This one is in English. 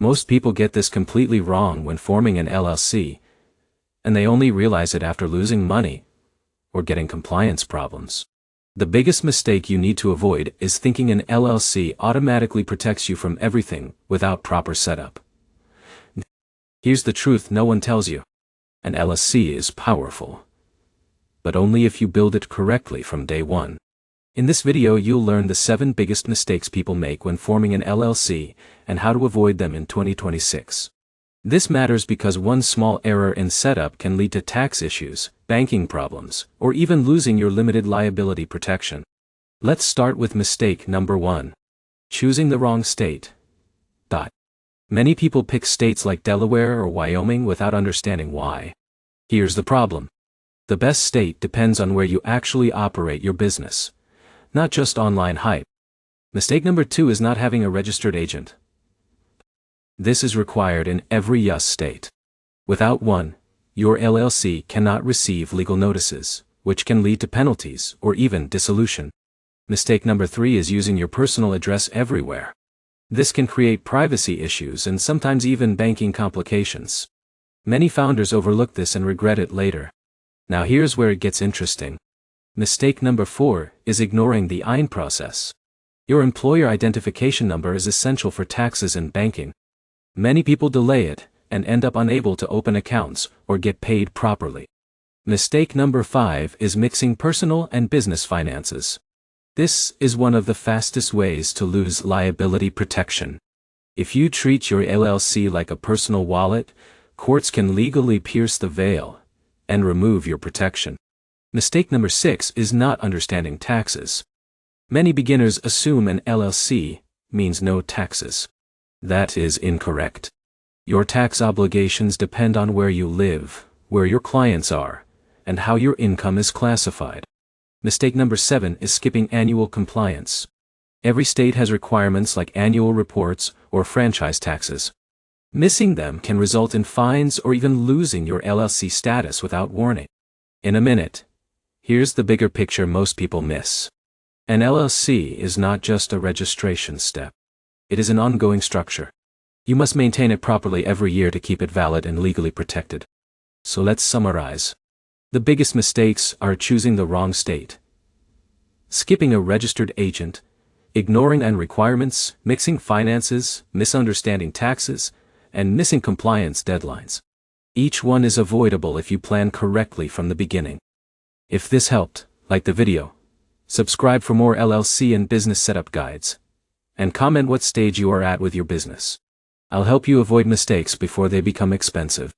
Most people get this completely wrong when forming an LLC, and they only realize it after losing money or getting compliance problems. The biggest mistake you need to avoid is thinking an LLC automatically protects you from everything without proper setup. Here's the truth no one tells you. An LLC is powerful, but only if you build it correctly from day one. In this video you'll learn the 7 biggest mistakes people make when forming an LLC and how to avoid them in 2026. This matters because one small error in setup can lead to tax issues, banking problems, or even losing your limited liability protection. Let's start with mistake number 1. Choosing the wrong state. Many people pick states like Delaware or Wyoming without understanding why. Here's the problem. The best state depends on where you actually operate your business, not just online hype. Mistake number 2 is not having a registered agent. This is required in every US state. Without one, your LLC cannot receive legal notices, which can lead to penalties or even dissolution. Mistake number 3 is using your personal address everywhere. This can create privacy issues and sometimes even banking complications. Many founders overlook this and regret it later. Now here's where it gets interesting. Mistake number 4 is ignoring the EIN process. Your employer identification number is essential for taxes and banking. Many people delay it and end up unable to open accounts or get paid properly. Mistake number 5 is mixing personal and business finances. This is one of the fastest ways to lose liability protection. If you treat your LLC like a personal wallet, courts can legally pierce the veil and remove your protection. Mistake number 6 is not understanding taxes. Many beginners assume an LLC means no taxes. That is incorrect. Your tax obligations depend on where you live, where your clients are, and how your income is classified. Mistake number 7 is skipping annual compliance. Every state has requirements like annual reports or franchise taxes. Missing them can result in fines or even losing your LLC status without warning. In a minute, here's the bigger picture most people miss. An LLC is not just a registration step. It is an ongoing structure. You must maintain it properly every year to keep it valid and legally protected. So let's summarize. The biggest mistakes are choosing the wrong state, skipping a registered agent, ignoring EIN requirements, mixing finances, misunderstanding taxes, and missing compliance deadlines. Each one is avoidable if you plan correctly from the beginning. If this helped, like the video, subscribe for more LLC and business setup guides, and comment what stage you are at with your business. I'll help you avoid mistakes before they become expensive.